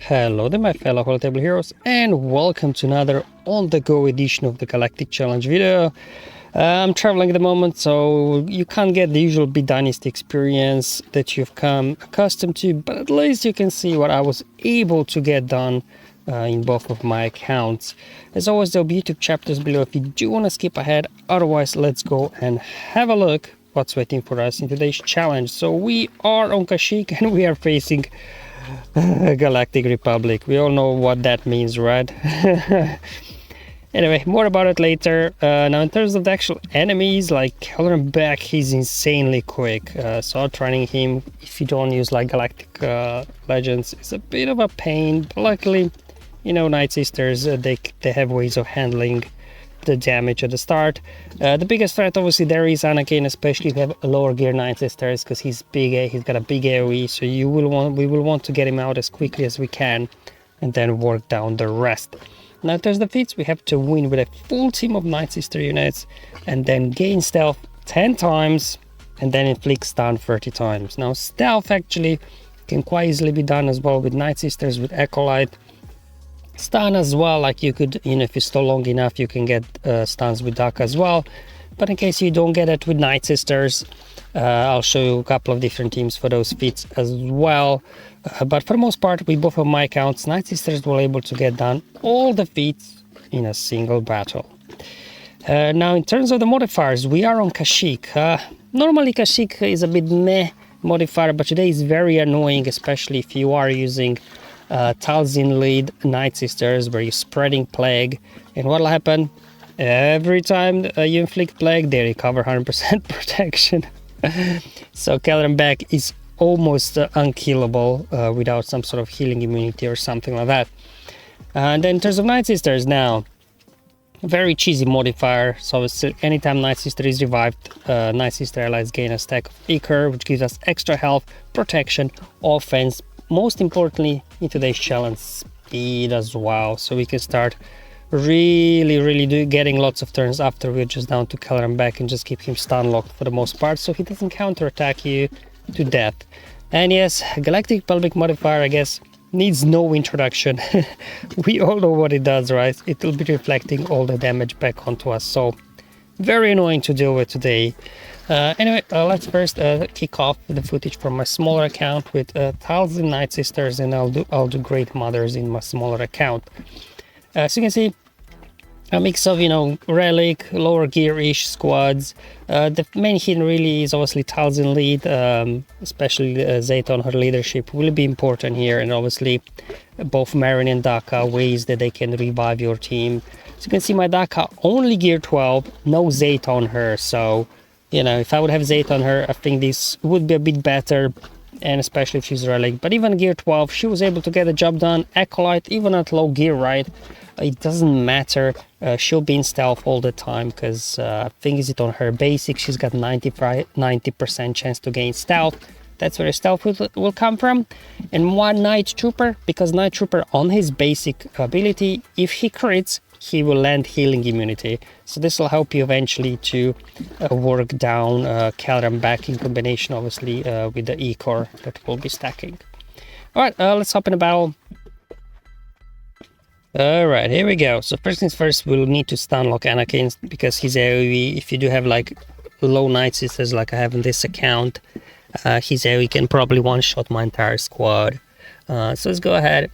Hello there my fellow Holy Table Heroes, and welcome to another on-the-go edition of the Galactic Challenge video. I'm traveling at the moment, so you can't get the usual B Dynasty experience that you've come accustomed to, but at least you can see what I was able to get done in both of my accounts. As always, there'll be YouTube chapters below if you do want to skip ahead. Otherwise, let's go and have a look what's waiting for us in today's challenge. So we are on Kashyyyk and we are facing Galactic Republic. We all know what that means, right? Anyway, more about it later. Now in terms of the actual enemies, like Kallenbach, he's insanely quick. So outrunning him, if you don't use like Galactic Legends, is a bit of a pain. But luckily, you know, Nightsisters, they have ways of handling the damage at the start. The biggest threat obviously there is Anakin, especially if you have a lower gear Nightsisters, because he's big, he's got a big AoE, so we will want to get him out as quickly as we can and then work down the rest. Now there's the Feats. We have to win with a full team of Nightsister units and then gain stealth 10 times and then inflict stun 30 times. Now stealth actually can quite easily be done as well with Nightsisters, with Acolyte. Stun as well, like you could, you know, if you stall long enough, you can get stuns with Duck as well. But in case you don't get it with Nightsisters, I'll show you a couple of different teams for those feats as well. But for the most part, with both of my accounts, Nightsisters were able to get done all the feats in a single battle. Now, in terms of the modifiers, we are on Kashyyyk. Normally, Kashyyyk is a bit meh modifier, but today is very annoying, especially if you are using Talzin lead Nightsisters, where you're spreading plague. And what'll happen? Every time you inflict plague, they recover 100% protection. So Kallenbach is almost unkillable without some sort of healing immunity or something like that. And then in terms of Nightsisters, now, very cheesy modifier. So anytime Nightsister is revived, Nightsister allies gain a stack of Ichor, which gives us extra health, protection, offense, most importantly in today's challenge, speed as well. So we can start really getting lots of turns after we're just down to Kallenbach and just keep him stun locked for the most part, so he doesn't counterattack you to death. And yes, Galactic Republic modifier, I guess, needs no introduction. We all know what it does, right? It will be reflecting all the damage back onto us, so very annoying to deal with today. Anyway, let's first kick off the footage from my smaller account with Talzin Nightsisters, and I'll do Great Mothers in my smaller account. So you can see a mix of, you know, relic, lower gear-ish squads. The main hit really is obviously Talzin lead, especially Zayton, her leadership will be important here, and obviously both Marin and Daka, ways that they can revive your team. So you can see my Daka only gear 12, no Zayt on her, so, you know, if I would have Zayt on her, I think this would be a bit better, and especially if she's relic. But even gear 12, she was able to get the job done. Acolyte, even at low gear, right? It doesn't matter. She'll be in stealth all the time, because I think is it on her basic, she's got 90% chance to gain stealth. That's where stealth will come from. And one Night Trooper, because Night Trooper on his basic ability, if he crits, he will land healing immunity. So this will help you eventually to work down Kallenbach in combination, obviously, with the Ichor that will be stacking. Alright, let's hop in a battle. Alright, here we go. So first things first, we'll need to stun lock Anakin, because his AoE, if you do have like low Nightsisters like I have in this account, his AoE can probably one-shot my entire squad. So let's go ahead,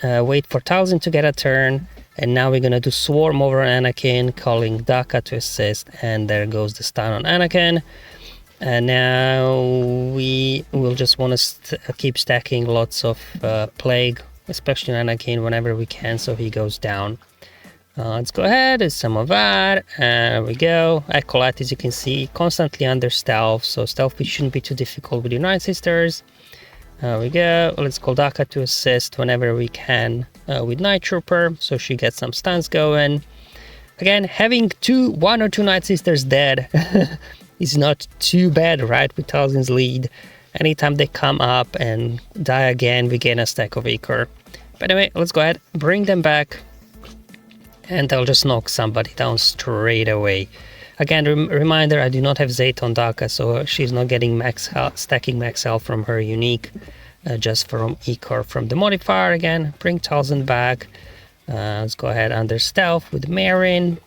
wait for Talzin to get a turn, and now we're gonna do Swarm over Anakin, calling Daka to assist, and there goes the stun on Anakin. And now we will just want to keep stacking lots of plague, especially on Anakin, whenever we can, so he goes down. Let's go ahead, there's some of that, there we go. Acolyte, as you can see, constantly under stealth, so stealth which shouldn't be too difficult with your Nightsisters. There we go. Let's call Daka to assist whenever we can with Night Trooper, so she gets some stuns going. Again, having one or two Nightsisters dead is not too bad, right, with Talzin's lead. Anytime they come up and die again, we gain a stack of Ichor. But anyway, let's go ahead, bring them back, and I'll just knock somebody down straight away. Again, reminder, I do not have Zayt on Daka, so she's not getting max health, stacking max health from her unique. just from Ecor from the modifier again. Bring Talzin back. Let's go ahead under stealth with Marin.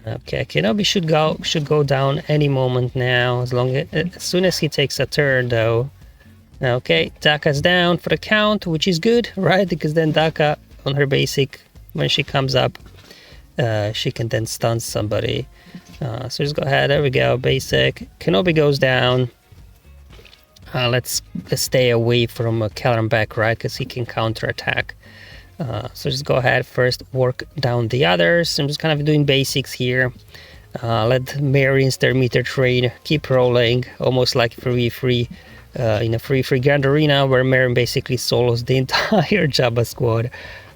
Okay, Kenobi should go down any moment now, as soon as he takes a turn though. Okay, Daka's down for the count, which is good, right? Because then Daka on her basic, when she comes up, she can then stun somebody. So just go ahead, there we go, basic. Kenobi goes down. Let's stay away from Kellenbeck, right? Because he can counterattack. So just go ahead, first work down the others. I'm just kind of doing basics here. Let Marin's their meter train keep rolling, almost like 3v3 in a 3v3 Grand Arena, where Marin basically solos the entire Jabba squad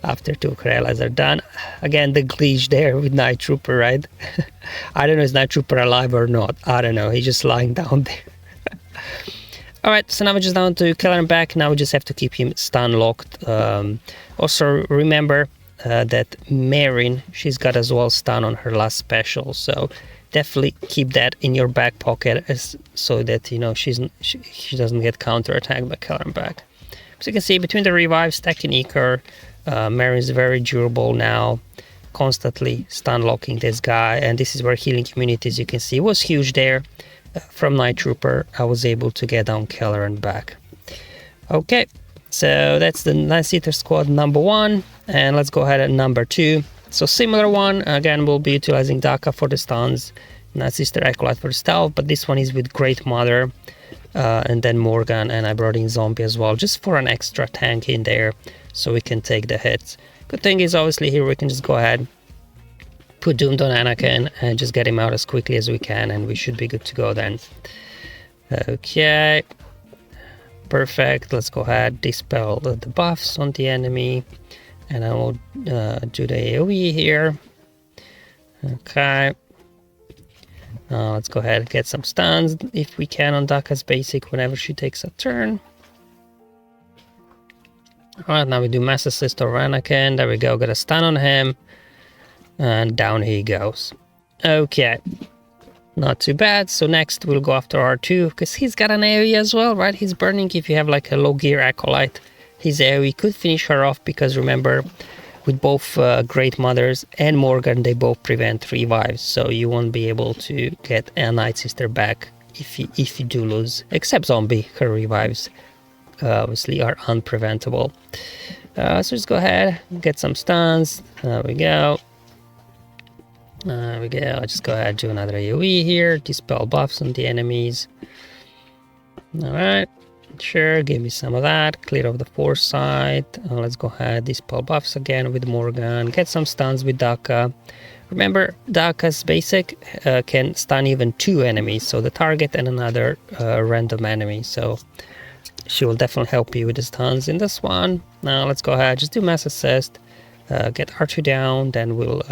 after 2 Corellas are done. Again, the glitch there with Night Trooper, right? I don't know, is Night Trooper alive or not? I don't know, he's just lying down there. Alright, so now we're just down to Kellenbeck. Now we just have to keep him stun locked. Also remember that Marin, she's got as well stun on her last special, so definitely keep that in your back pocket so that, you know, she doesn't get counterattacked by Kellenbeck. So you can see between the revives, stacking Ecor, Marin is very durable now, constantly stun locking this guy, and this is where healing communities, you can see, was huge there. From Night Trooper, I was able to get down Keller and back. Okay, so that's the Nightsisters squad number 1, and let's go ahead at number 2. So similar one, again, we'll be utilizing Daka for the stuns, Nightsister Acolyte for the stealth, but this one is with Great Mother, and then Morgan, and I brought in Zombie as well, just for an extra tank in there, so we can take the hits. Good thing is, obviously, here we can just go ahead, put Doomed on Anakin and just get him out as quickly as we can, and we should be good to go then. Okay, perfect. Let's go ahead, dispel the buffs on the enemy, and I will do the AoE here. Okay, let's go ahead and get some stuns if we can on Daka's basic whenever she takes a turn. Alright, now we do Mass Assist or Anakin. There we go, got a stun on him. And down he goes. Okay, not too bad. So next we'll go after R2, because he's got an AoE as well, right? He's burning. If you have like a low gear Acolyte, his AoE could finish her off, because remember, with both Great Mothers and Morgan, they both prevent revives, so you won't be able to get a Nightsister back if you do lose, except Zombie. Her revives obviously are unpreventable. So just go ahead, get some stuns. There we go. There we go. I'll just go ahead and do another AoE here. Dispel buffs on the enemies. Alright. Sure, give me some of that. Clear off the foresight. Let's go ahead. Dispel buffs again with Morgan. Get some stuns with Daka. Remember, Daka's basic can stun even 2 enemies. So the target and another random enemy. So she will definitely help you with the stuns in this one. Now let's go ahead. Just do Mass Assist. Get R2 down. Then we'll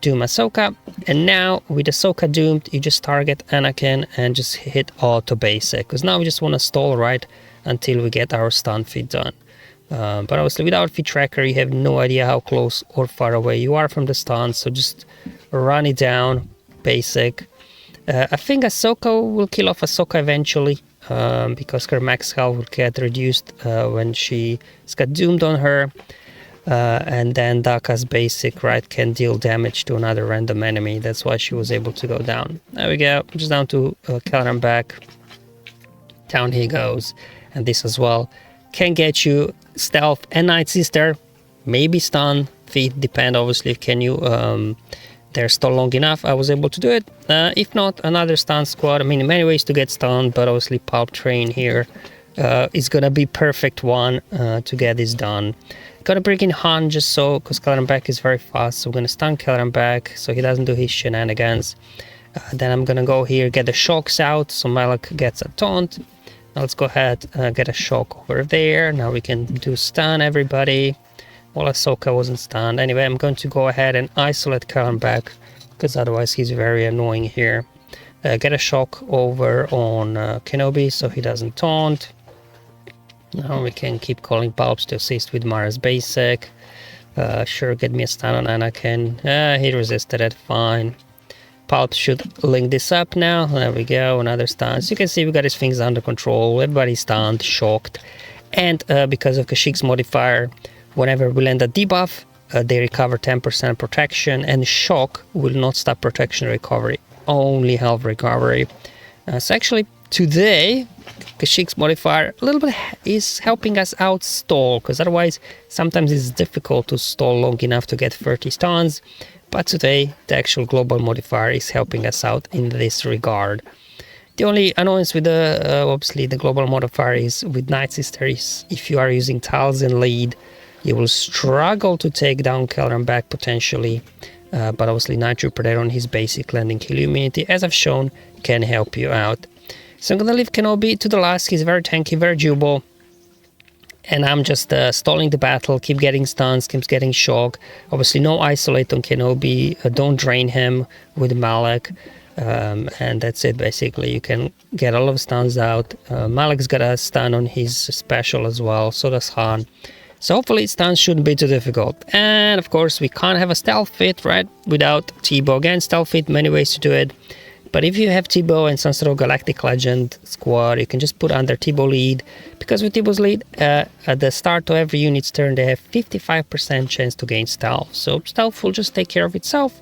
Doom Ahsoka, and now with Ahsoka doomed, you just target Anakin and just hit auto basic, because now we just want to stall right until we get our stun feed done. But obviously without feed tracker, you have no idea how close or far away you are from the stun, so just run it down, basic. I think Ahsoka will kill off Ahsoka eventually, because her max health will get reduced when she's got doomed on her. And then Daka's basic, right, can deal damage to another random enemy. That's why she was able to go down. There we go, just down to Kellenbeck. Down he goes. And this as well can get you stealth and Nightsister, maybe stun, feed, depend obviously, can you they're still long enough. I was able to do it. If not, another stun squad. I mean, many ways to get stunned, but obviously Pulp Train here is gonna be perfect one to get this done. Gonna bring in Han just so, because Kellenbeck is very fast, so I'm gonna stun Kellenbeck so he doesn't do his shenanigans. Then I'm gonna go here, get the shocks out, so Malak gets a taunt. Now let's go ahead, get a shock over there. Now we can do stun everybody. Well, Ahsoka wasn't stunned. Anyway, I'm going to go ahead and isolate Kellenbeck, because otherwise he's very annoying here. Get a shock over on Kenobi so he doesn't taunt. Now we can keep calling Palps to assist with Mara's basic. Sure, get me a stun on Anakin. He resisted it, fine. Pulp should link this up now. There we go, another stun. As you can see, we got his things under control. Everybody's stunned, shocked. And because of Kashyyyk's modifier, whenever we land a debuff, they recover 10% protection, and shock will not stop protection recovery, only health recovery. So actually, today, Kashyyyk's modifier a little bit is helping us out stall, because otherwise sometimes it's difficult to stall long enough to get 30 stuns. But today, the actual global modifier is helping us out in this regard. The only annoyance with obviously the global modifier is with Nightsisters. If you are using Talzin lead, you will struggle to take down back potentially. But obviously Nitro Predator on his basic landing kill immunity, as I've shown, can help you out. So I'm gonna leave Kenobi to the last. He's very tanky, very durable. And I'm just stalling the battle, keep getting stuns, keeps getting shock. Obviously no isolate on Kenobi, don't drain him with Malak. And that's it basically. You can get all of stuns out. Malak's got a stun on his special as well, so does Han. So hopefully stuns shouldn't be too difficult. And of course we can't have a stealth fit, right, without Teebo. Again, stealth fit, many ways to do it. But if you have Teebo and some sort of Galactic Legend squad, you can just put under Teebo lead. Because with Teebo's lead, at the start of every unit's turn, they have 55% chance to gain stealth. So stealth will just take care of itself.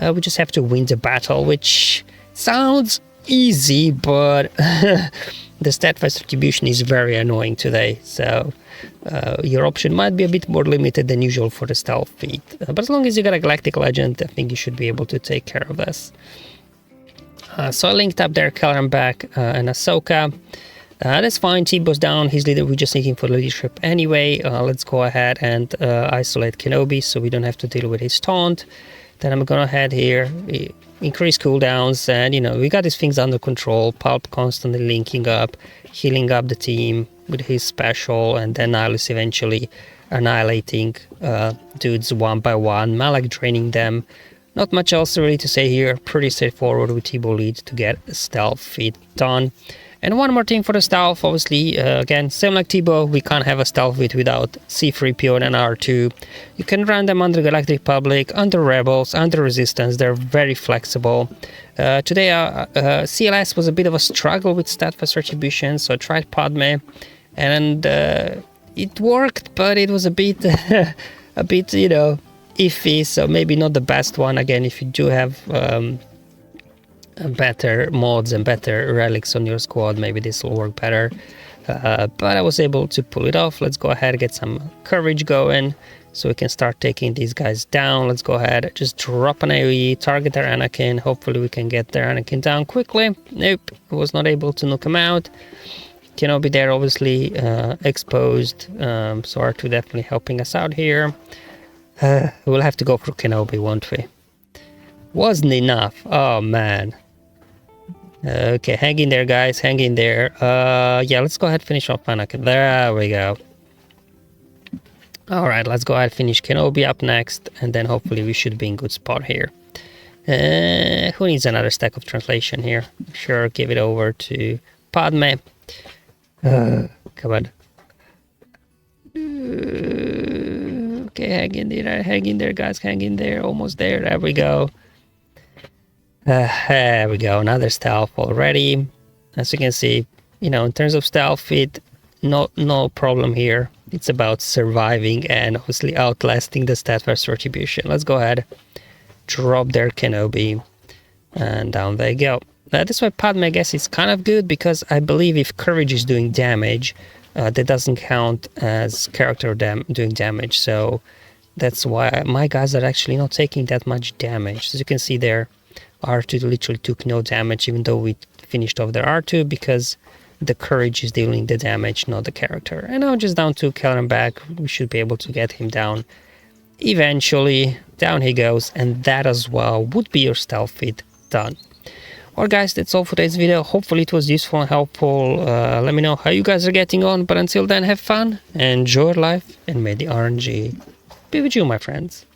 We just have to win the battle, which sounds easy, but the stat-wise retribution is very annoying today. So your option might be a bit more limited than usual for the stealth feat. But as long as you got a Galactic Legend, I think you should be able to take care of this. So I linked up there back and Ahsoka. That's fine, Teebo's down, his leader, we're just thinking for leadership anyway. Let's go ahead and isolate Kenobi so we don't have to deal with his taunt. Then I'm gonna head here, increase cooldowns, and you know, we got these things under control. Pulp constantly linking up, healing up the team with his special, and then Nihilus eventually annihilating dudes one by one, Malak draining them. Not much else really to say here, pretty straightforward with Teebo lead to get a stealth feat done. And one more thing for the stealth, obviously, again, same like Teebo, we can't have a stealth feat without C-3PO and R2. You can run them under Galactic Republic, under Rebels, under Resistance, they're very flexible. Today, CLS was a bit of a struggle with stat-fast retribution, so I tried Padme, and it worked, but it was a bit, you know, iffy, so maybe not the best one. Again, if you do have better mods and better relics on your squad, maybe this will work better. But I was able to pull it off. Let's go ahead and get some courage going so we can start taking these guys down. Let's go ahead, just drop an AoE, target their Anakin. Hopefully we can get their Anakin down quickly. Nope, I was not able to knock him out. Kenobi there obviously exposed, so R2 definitely helping us out here. We'll have to go for Kenobi, won't we? Wasn't enough. Oh, man. Okay, hang in there, guys. Hang in there. Yeah, let's go ahead and finish off Anakin. There we go. Alright, let's go ahead and finish Kenobi up next. And then hopefully we should be in good spot here. Who needs another stack of translation here? Sure, give it over to Padme. Come on. Okay, hang in there, guys, hang in there, almost there, there we go. There we go, another stealth already. As you can see, you know, in terms of stealth feat, no problem here. It's about surviving and obviously outlasting the stat-fast retribution. Let's go ahead, drop their Kenobi, and down they go. This way Padme, I guess, is kind of good, because I believe if courage is doing damage, that doesn't count as character doing damage, so that's why my guys are actually not taking that much damage. As you can see there, R2 literally took no damage, even though we finished off their R2, because the courage is dealing the damage, not the character. And now just down to back, we should be able to get him down. Eventually, down he goes, and that as well would be your stealth feat done. Alright guys, that's all for today's video. Hopefully it was useful and helpful. Let me know how you guys are getting on. But until then, have fun, enjoy life, and may the RNG be with you, my friends.